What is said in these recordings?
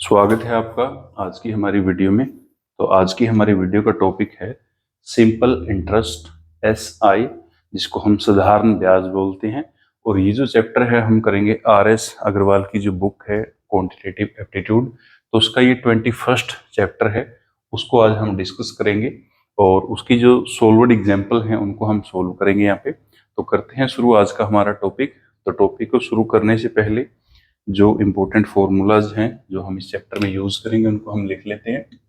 स्वागत है आपका आज की हमारी वीडियो में। तो आज की हमारी वीडियो का टॉपिक है सिंपल इंटरेस्ट SI, जिसको हम साधारण ब्याज बोलते हैं। और ये जो चैप्टर है हम करेंगे RS अग्रवाल की जो बुक है क्वांटिटेटिव एप्टीट्यूड, तो उसका ये 21st चैप्टर है, उसको आज हम डिस्कस करेंगे। और उसकी जो सोल्वड एग्जाम्पल हैं उनको हम सोल्व करेंगे यहाँ पे। तो करते हैं शुरू आज का हमारा टॉपिक। तो टॉपिक को शुरू करने से पहले जो इम्पोर्टेंट फॉर्मूलाज हैं जो हम इस चैप्टर में यूज करेंगे उनको हम लिख लेते हैं।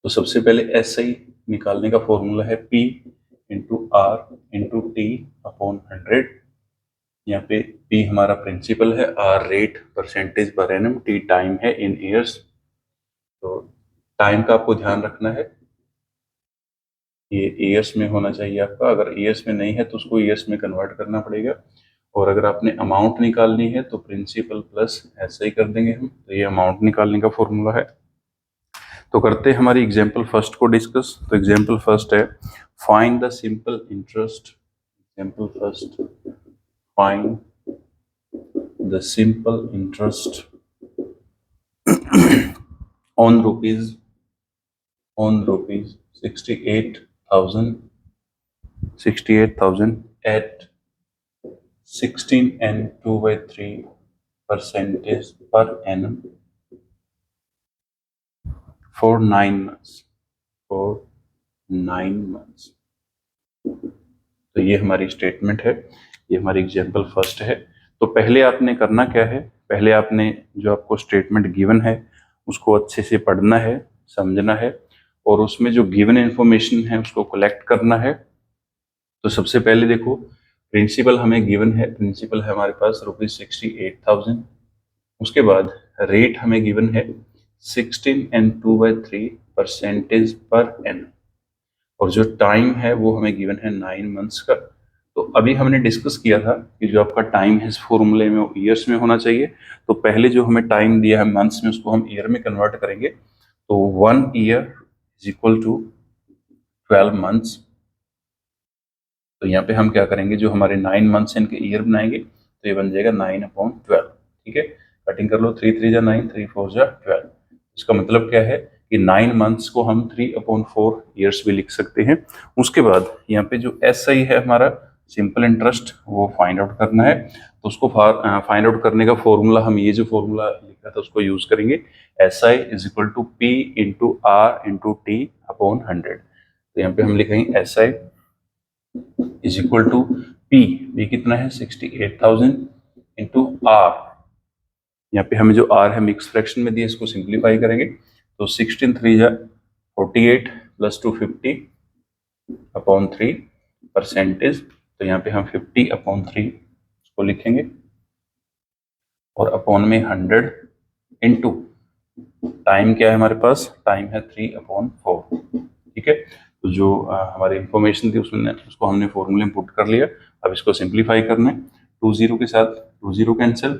तो सबसे पहले SI निकालने का फॉर्मूला है P into R into T upon 100। यहाँ पे P हमारा प्रिंसिपल है, R rate percentage per annum, T time है इन ईयर्स। तो टाइम का आपको ध्यान रखना है, ये ईयर्स में होना चाहिए आपका। अगर ईयर्स में नहीं है तो उसको ईयर्स में कन्वर्ट करना पड़ेगा। और अगर आपने अमाउंट निकालनी है तो प्रिंसिपल प्लस ऐसे ही कर देंगे हम। तो ये अमाउंट निकालने का फॉर्मूला है। तो करते हैं हमारी एग्जाम्पल फर्स्ट को डिस्कस। तो एग्जाम्पल फर्स्ट है find the simple interest. Example first, find the simple interest on rupees 68,000 at 16 and 2/3 percentage per annum for 9 months। for 9 months। तो ये हमारी स्टेटमेंट है, ये हमारी एग्जाम्पल फर्स्ट है। तो पहले आपने करना क्या है, पहले आपने जो आपको स्टेटमेंट गिवन है उसको अच्छे से पढ़ना है, समझना है, और उसमें जो गिवन इंफॉर्मेशन है उसको कलेक्ट करना है। तो सबसे पहले देखो, प्रिंसिपल हमें गिवन है, प्रिंसिपल है हमारे पास ₹68,000। उसके बाद रेट हमें गिवन है 16 and 2/3 परसेंटेज पर एन, और जो टाइम है वो हमें गिवन है 9 मंथ्स का। तो अभी हमने डिस्कस किया था कि जो आपका टाइम है इस फॉर्मूले में वो ईयर्स में होना चाहिए। तो पहले जो हमें टाइम दिया है मंथ्स में उसको हम ईयर में कन्वर्ट करेंगे। तो 1 year is equal to 12 months. तो यहाँ पे हम क्या करेंगे, जो हमारे 9 मंथ्स इनके ईयर बनाएंगे, तो ये बन जाएगा 9/12। ठीक है, कटिंग कर लो, 3 3 जा 9, 3 4 जा 12। इसका मतलब क्या है कि 9 मंथ्स को हम 3/4 ईयर्स भी लिख सकते हैं। उसके बाद यहाँ पे जो SI है हमारा सिंपल इंटरेस्ट, वो फाइंड आउट करना है। तो उसको फाइंड आउट करने का फॉर्मूला, हम ये जो फॉर्मूला लिखा था उसको यूज करेंगे। SI is equal to P into R into T upon 100। तो यहाँ पे हम लिखेंगे SI is equal to P कितना है 68,000 इंटू आर। यहाँ पे हमें जो आर है मिक्स फ्रैक्शन में दिया, इसको सिंप्लीफाई करेंगे तो 16 3 जा 48 प्लस 250 अपॉन 3 परसेंटेज। तो यहाँ पे हम 50/3 इसको लिखेंगे, और अपॉन में 100 इंटू टाइम क्या है हमारे पास, टाइम है 3/4। ठीक है, तो जो हमारी इंफॉर्मेशन थी उसमें उसको हमने फॉर्मूले में पुट कर लिया। अब इसको सिंप्लीफाई करना है। 2 0 के साथ 2 0 कैंसिल,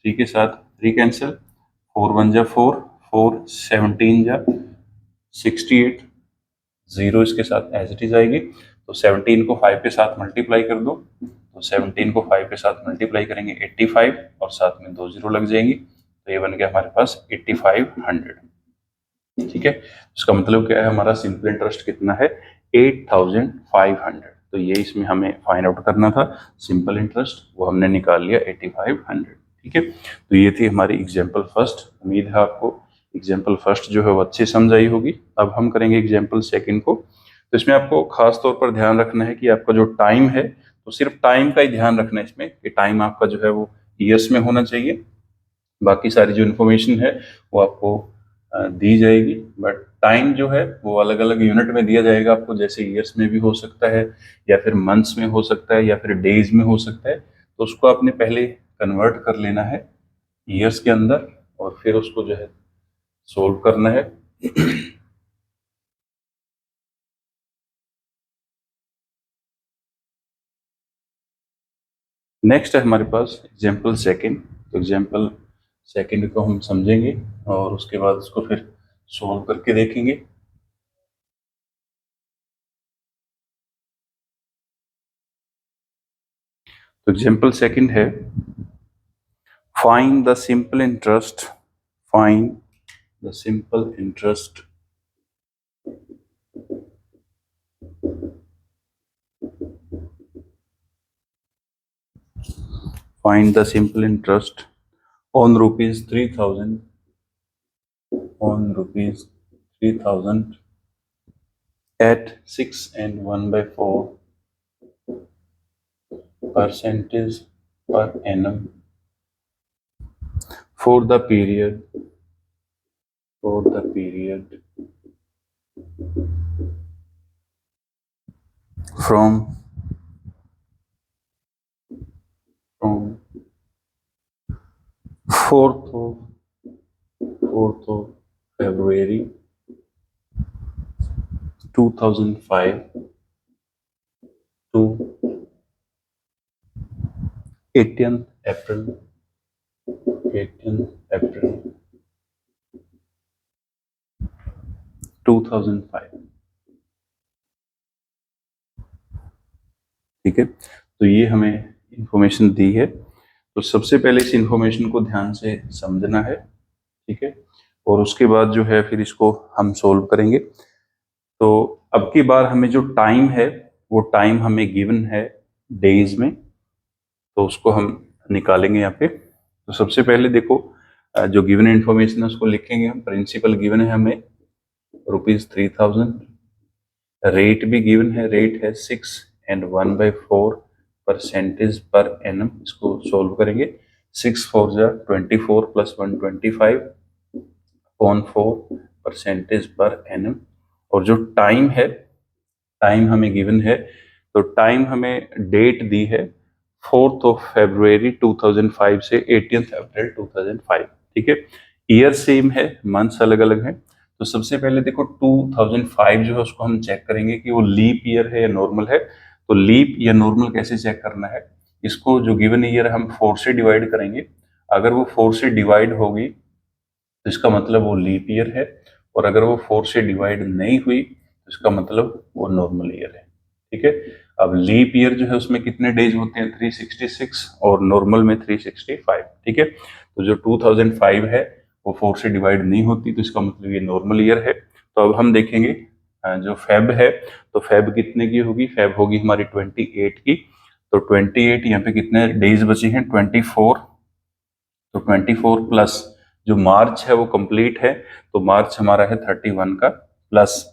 3 के साथ 3 कैंसिल, 4 1 जा 4, 4 17 जा 68, 0 इसके साथ एज इट इज आएगी। तो 17 को 5 के साथ मल्टीप्लाई कर दो, तो 17 को 5 के साथ मल्टीप्लाई करेंगे 85, और साथ में 2 0 लग जाएंगी। तो ये बन गया हमारे पास 8500। ठीक है, इसका मतलब क्या है, हमारा सिंपल इंटरेस्ट कितना है 8500। तो ये इसमें हमें फाइंड आउट करना था सिंपल इंटरेस्ट, वो हमने निकाल लिया 8500। ठीक है, तो ये थी हमारी एग्जाम्पल फर्स्ट। उम्मीद है आपको एग्जाम्पल फर्स्ट जो है वो अच्छी समझ आई होगी। अब हम करेंगे एग्जाम्पल सेकंड को। तो इसमें आपको खास तौर पर ध्यान रखना है कि आपका जो टाइम है, तो सिर्फ टाइम का ही ध्यान रखना है इसमें, कि टाइम आपका जो है वो ईयर्स में होना चाहिए। बाकी सारी जो इन्फॉर्मेशन है वो आपको दी जाएगी, बट टाइम जो है वो अलग अलग यूनिट में दिया जाएगा आपको, जैसे ईयर्स में भी हो सकता है, या फिर मंथ्स में हो सकता है, या फिर डेज में हो सकता है। तो उसको आपने पहले कन्वर्ट कर लेना है ईयर्स के अंदर, और फिर उसको जो है सोल्व करना है। नेक्स्ट है हमारे पास एग्जाम्पल सेकंड। तो एग्जाम्पल सेकंड को हम समझेंगे और उसके बाद उसको फिर सोल्व करके देखेंगे। तो एग्जाम्पल सेकंड है find the simple interest Find the simple interest on rupees 3000 at 6 and 1/4 percentage per annum for the period from 4th of February 2005 to 18th April 2005। ठीक है, तो ये हमें इंफॉर्मेशन दी है। तो सबसे पहले इस इंफॉर्मेशन को ध्यान से समझना है, ठीक है, और उसके बाद जो है फिर इसको हम सोल्व करेंगे। तो अब की बार हमें जो टाइम है वो टाइम हमें गिवन है डेज में, तो उसको हम निकालेंगे यहाँ पे। तो सबसे पहले देखो, जो गिवन इंफॉर्मेशन है उसको लिखेंगे हम। प्रिंसिपल गिवन है हमें ₹3000, रेट भी गिवन है, रेट है 6 and 1/4 परसेंटेज पर एनम। इसको सोल्व करेंगे। 6 4 24 + 125 अपॉन 4 परसेंटेज पर एनम। और जो टाइम है, टाइम हमें गिवन है, तो टाइम हमें डेट दी है 4th of February 2005 से 18th April 2005। ठीक है, ईयर सेम है, मंथ्स अलग अलग हैं। तो सबसे पहले देखो 2005 जो है उसको हम चेक करेंगे कि वो लीप ईयर है या नॉर्मल है। तो लीप या नॉर्मल कैसे चेक करना है, इसको जो गिवन ईयर हम 4 से डिवाइड करेंगे। अगर वो 4 से डिवाइड होगी तो इसका मतलब वो लीप ईयर है, और अगर वो 4 से डिवाइड नहीं हुई तो इसका मतलब वो नॉर्मल ईयर है। ठीक है, अब लीप ईयर जो है उसमें कितने डेज होते हैं, 366, और नॉर्मल में 365। ठीक है, तो जो 2005 है वो 4 से डिवाइड नहीं होती, तो इसका मतलब ये नॉर्मल ईयर है। तो अब हम देखेंगे जो फेब है, तो फेब कितने की होगी, फेब होगी हमारी 28 की। तो 28, यहाँ पे कितने डेज बचे हैं, 24। तो 24 प्लस जो मार्च है वो कंप्लीट है, तो मार्च हमारा है 31 का, प्लस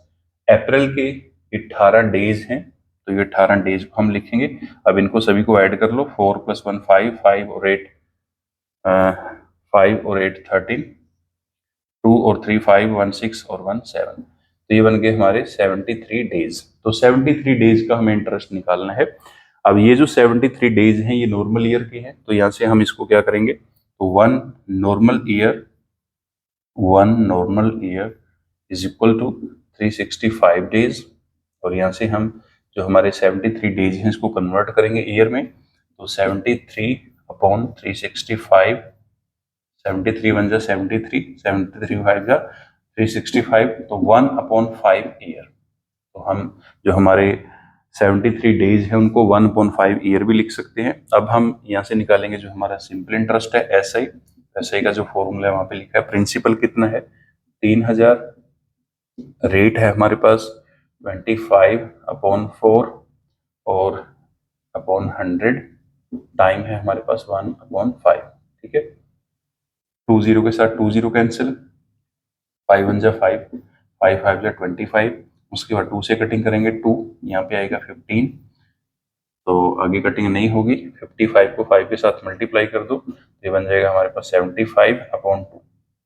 अप्रैल के 18 डेज हैं, तो ये 18 डेज को हम लिखेंगे। अब इनको सभी को ऐड कर लो, 4 + 1 5, 5 और 8 5 और 8 13, 2 और 3 5, 1 6 और 1 7। तो ये बन गए हमारे 73 डेज। तो 73 डेज का हमें इंटरेस्ट निकालना है। अब ये जो 73 डेज हैं ये नॉर्मल ईयर के हैं, तो यहाँ से हम इसको क्या करेंगे, तो one normal year is equal to 365 days. और यहाँ से हम जो हमारे 73 डेज हैं इसको कन्वर्ट करेंगे ईयर में। तो 73 अपॉन 365, 73 1 जा 73, 73 5 जा 365, तो 1/5 ईयर। तो हम जो हमारे 73 डेज है उनको 1/5 ईयर भी लिख सकते हैं। अब हम यहाँ से निकालेंगे जो हमारा सिंपल इंटरेस्ट है, एसआई का जो फॉर्मूला है वहां पे लिखा है। प्रिंसिपल कितना है, 3000, रेट है हमारे पास 25/4 और अपॉन 100, टाइम है हमारे पास 1/5। ठीक है, 20 के साथ 20 कैंसिल, 5 1 जा 5, 5 5 जा 25, उसके बाद 2 से कटिंग करेंगे, 2 यहाँ पे आएगा 15, तो आगे कटिंग नहीं होगी। 55 को 5 के साथ मल्टीप्लाई कर दो, ये बन जाएगा हमारे पास 75/2।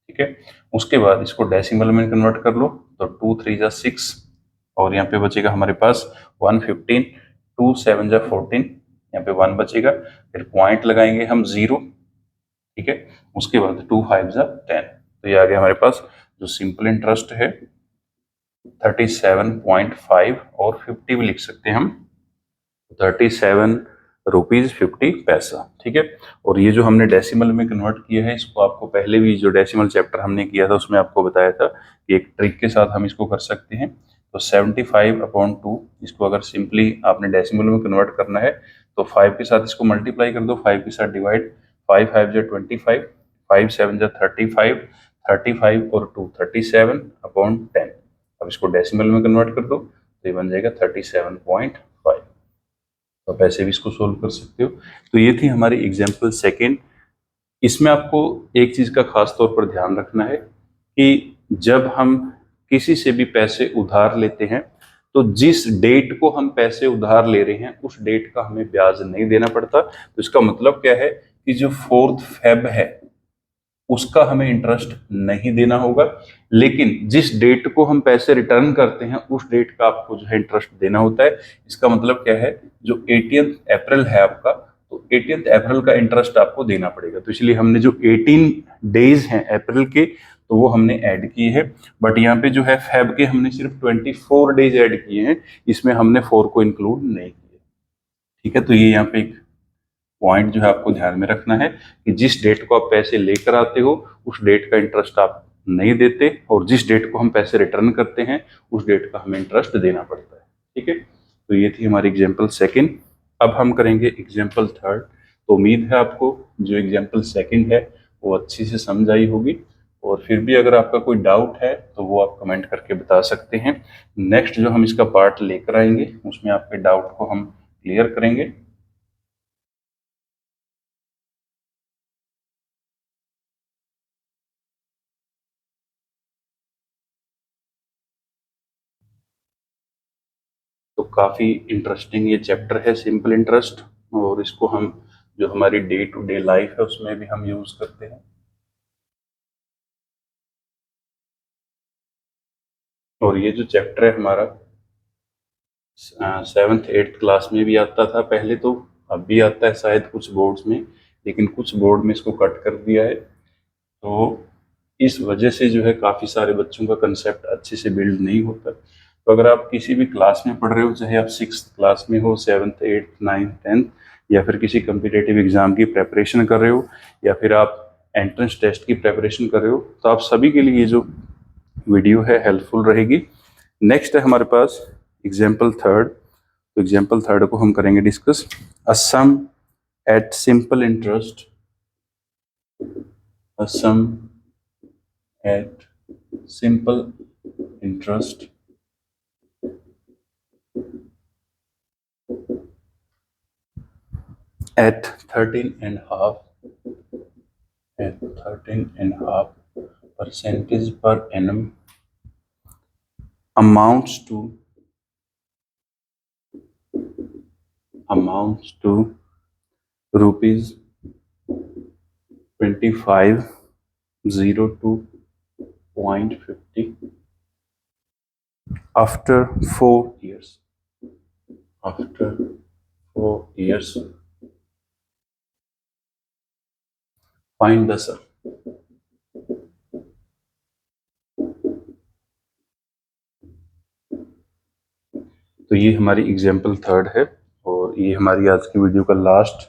ठीक है, उसके बाद इसको डेसिमल में कन्वर्ट कर लो, तो 2 3 जा 6, और यहाँ पे बचेगा हमारे पास 115, 2 7 जा 14, यहाँ पे 1 बचेगा, फिर पॉइंट लगाएंगे हम 0। ठीक है, उसके बाद 2 5 जा 10, तो ये आ गया हमारे पास जो सिंपल इंटरेस्ट है 37.5, और 50 भी लिख सकते हैं हम, 37 रुपीज 50 पैसा। ठीक है, और ये जो हमने डेसिमल में कन्वर्ट किया है इसको आपको पहले भी जो डेसिमल चैप्टर हमने किया था उसमें आपको बताया था कि एक ट्रिक के साथ हम इसको कर सकते हैं। तो 75/2, इसको अगर सिंपली आपने डेसिमल में कन्वर्ट करना है तो 5 के साथ इसको मल्टीप्लाई कर दो, 5 के साथ डिवाइड, 5 5 जा 25, 5 7 जा 35, 35 और 2 37/10। अब इसको डेसिमल में कन्वर्ट कर दो तो ये बन जाएगा 37.5। तो आप ऐसे भी इसको सोल्व कर सकते हो। तो ये थी हमारी एग्जाम्पल सेकेंड। इसमें आपको एक चीज का खास तौर पर ध्यान रखना है कि जब हम किसी से भी पैसे उधार लेते हैं तो जिस डेट को हम पैसे उधार ले रहे हैं उस डेट का हमें ब्याज नहीं देना पड़ता। तो इसका मतलब क्या है कि जो 4 फेब है उसका हमें इंटरेस्ट नहीं देना होगा, लेकिन जिस डेट को हम पैसे रिटर्न करते हैं उस डेट का आपको जो है इंटरेस्ट देना होता है। इसका मतलब क्या है, जो 18 अप्रैल है आपका, तो 18 अप्रैल का इंटरेस्ट आपको देना पड़ेगा। तो इसलिए हमने जो 18 डेज हैं अप्रैल के तो वो हमने ऐड किए हैं, बट यहाँ पे जो है फेब के हमने सिर्फ 24 डेज ऐड किए हैं, इसमें हमने 4 को इंक्लूड नहीं किया। ठीक है, तो ये यहाँ पे एक पॉइंट जो है आपको ध्यान में रखना है कि जिस डेट को आप पैसे लेकर आते हो उस डेट का इंटरेस्ट आप नहीं देते, और जिस डेट को हम पैसे रिटर्न करते हैं उस डेट का हमें इंटरेस्ट देना पड़ता है। ठीक है, तो ये थी हमारी एग्जाम्पल सेकेंड। अब हम करेंगे एग्जाम्पल थर्ड। तो उम्मीद है आपको जो एग्जाम्पल सेकेंड है वो अच्छी से समझ आई होगी, और फिर भी अगर आपका कोई डाउट है तो वो आप कमेंट करके बता सकते हैं। नेक्स्ट जो हम इसका पार्ट लेकर आएंगे उसमें आपके डाउट को हम क्लियर करेंगे। तो काफ़ी इंटरेस्टिंग ये चैप्टर है, सिंपल इंटरेस्ट, और इसको हम जो हमारी डे टू डे लाइफ है उसमें भी हम यूज़ करते हैं। और ये जो चैप्टर है हमारा 7th 8th क्लास में भी आता था पहले, तो अब भी आता है शायद कुछ बोर्ड्स में, लेकिन कुछ बोर्ड में इसको कट कर दिया है। तो इस वजह से जो है काफ़ी सारे बच्चों का कंसेप्ट अच्छे से बिल्ड नहीं होता। तो अगर आप किसी भी क्लास में पढ़ रहे हो, चाहे आप 6th क्लास में हो, 7th 8th 9th 10th, या फिर किसी कम्पिटेटिव एग्जाम की प्रेपरेशन कर रहे हो, या फिर आप एंट्रेंस टेस्ट की प्रेपरेशन कर रहे हो, तो आप सभी के लिए ये जो वीडियो है हेल्पफुल रहेगी। नेक्स्ट है हमारे पास एग्जाम्पल थर्ड। तो एग्जाम्पल थर्ड को हम करेंगे discuss. A sum at simple interest, a sum at simple interest at 13.5 percentage per annum amounts to rupees 2502.50 after 4 years. After 4 years, find the sum. तो ये हमारी एग्जाम्पल थर्ड है, और ये हमारी आज की वीडियो का लास्ट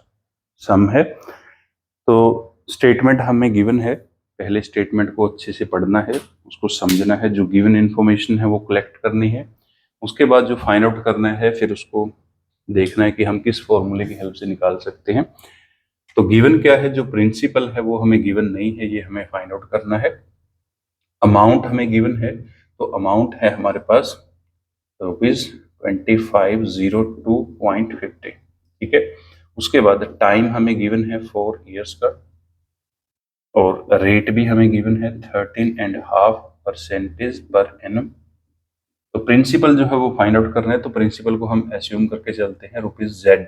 सम है। तो स्टेटमेंट हमें गिवन है, पहले स्टेटमेंट को अच्छे से पढ़ना है, उसको समझना है, जो गिवन इन्फॉर्मेशन है वो कलेक्ट करनी है। उसके बाद जो फाइंड आउट करना है फिर उसको देखना है कि हम किस फॉर्मूले की हेल्प से निकाल सकते हैं। तो गिवन क्या है, जो प्रिंसिपल है वो हमें गिवन नहीं है, ये हमें फाइंड आउट करना है। अमाउंट हमें गिवन है, तो अमाउंट है हमारे पास ₹2502.50। ठीक है, उसके बाद टाइम हमें गिवन है 4 ईयर्स का, और रेट भी हमें गिवन है 13.5% पर एनम। तो प्रिंसिपल जो है वो फाइंड आउट करना है, तो प्रिंसिपल को हम एज्यूम करके चलते हैं ₹Z।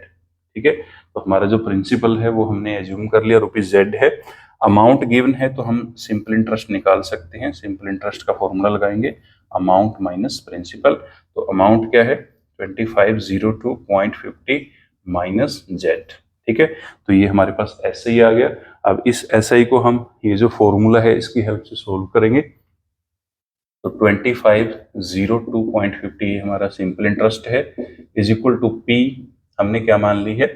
ठीक है, तो हमारा जो प्रिंसिपल है वो हमने एज्यूम कर लिया ₹Z है। अमाउंट गिवन है तो हम सिंपल इंटरेस्ट निकाल सकते हैं, सिंपल इंटरेस्ट का फॉर्मूला लगाएंगे अमाउंट माइनस प्रिंसिपल। तो अमाउंट क्या है, 2502.50 माइनस Z। ठीक है, तो ये हमारे पास ऐसे ही आ गया। अब इस SI को हम ये जो फॉर्मूला है इसकी हेल्प से सोल्व करेंगे। तो 2502.50 हमारा सिंपल इंटरेस्ट है, इज इक्वल टू P हमने क्या मान ली है,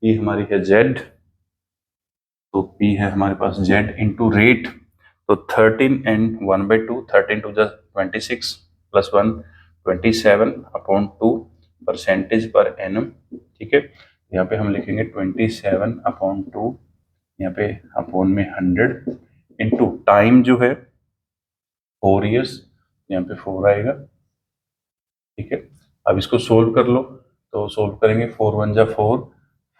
P हमारी है Z। तो P है हमारे पास Z इंटू रेट। तो 13 एंड 1/2, 13 टू जा 26 प्लस 1 27/2 परसेंटेज पर एनम। ठीक है, यहाँ पे हम लिखेंगे 27/2, यहाँ पे अपॉन में 100 इंटू टाइम जो है 4 ईयर्स, यहाँ पे 4 आएगा, ठीक है। अब इसको सोल्व कर लो, तो सोल्व करेंगे 4 1 जा 4,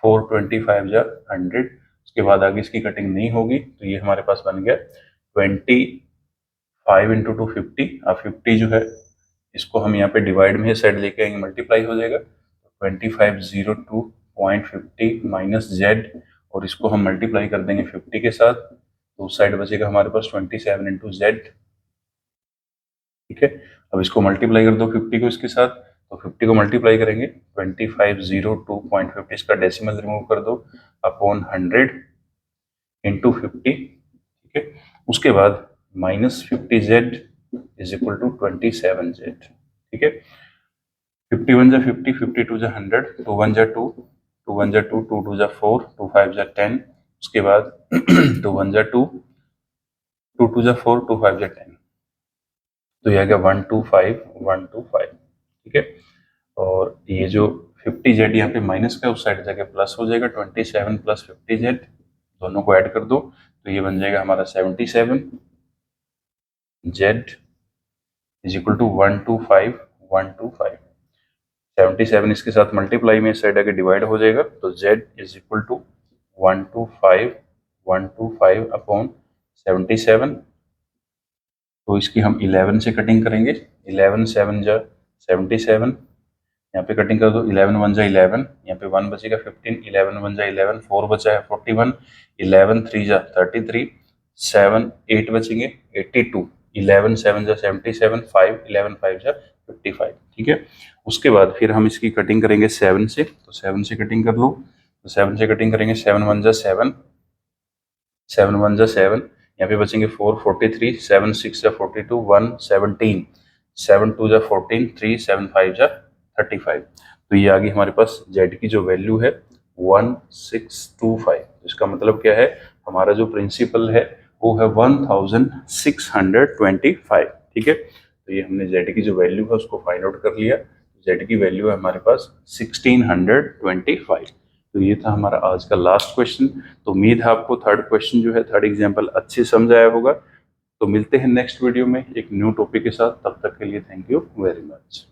4 25 जा 100, उसके बाद आगे इसकी कटिंग नहीं होगी, तो ये हमारे पास बन गया 25 इंटू 250। अब 50 जो है इसको हम यहाँ पे डिवाइड में साइड लेके आएंगे, मल्टीप्लाई हो जाएगा, 2502.50 माइनस जेड, और इसको हम मल्टीप्लाई कर देंगे 50 के साथ, तो उस साइड बचेगा हमारे पास 27 इंटू जेड, ठीक है। अब इसको मल्टीप्लाई कर दो 50 को इसके साथ, तो 50 को मल्टीप्लाई करेंगे 2502.50, इसका डेसिमल रिमूव कर दो अपॉन 100 इंटू 50, ठीक है। उसके बाद minus 50z is equal to 27z, ठीक है। 51 जा 50, 52 जा 100, 2 1 जा 2, 2 1 जा 2, 2 2 जा 4, 2 5 जा 10, उसके बाद 2 1 जा 2, 2 2 जा 4, 2 5 जा 10, तो ये आ गया 125 125, ठीक है। और ये जो 50z यहाँ पे माइनस का उस साइड जाके प्लस हो जाएगा, 27 प्लस 50z दोनों को ऐड कर दो, तो ये बन जाएगा हमारा 77z इज इक्वल टू 125 125। 77 इसके साथ मल्टीप्लाई में इस साइड आके डिवाइड हो जाएगा, तो z is equal to 125 125 upon 77, तो इसकी हम 11 से कटिंग करेंगे, 11 7 जा 77, यहाँ पे कटिंग कर दो, 11 1 जा 11, यहाँ पे 1 बचेगा 15, 11 1 जा 11, 4 बचा है 41, 11 3 जा 33, 7 8 बचेंगे 82, 11 7 जा 77, 5 11 5 जा 55, ठीक है। उसके बाद फिर हम इसकी कटिंग करेंगे 7 से, तो 7 से कटिंग कर लो, तो 7 से कटिंग करेंगे, 7 1 जा 7, 7 1 जा 7, यहाँ पे बचेंगे 4 43, 7 6 जा 42, 1 17, 7 2 जा 14, 3 7 5 जा 35, तो ये आ गई हमारे पास z की जो वैल्यू है 1625। इसका मतलब क्या है, हमारा जो प्रिंसिपल है वो है 1625, ठीक है। तो ये हमने z की जो वैल्यू है उसको फाइंड आउट कर लिया, z की वैल्यू है हमारे पास 1625। तो ये था हमारा आज का लास्ट क्वेश्चन। तो उम्मीद है आपको थर्ड क्वेश्चन जो है, थर्ड एग्जाम्पल अच्छे समझ आया होगा। तो मिलते हैं नेक्स्ट वीडियो में एक न्यू टॉपिक के साथ, तब तक के लिए थैंक यू वेरी मच।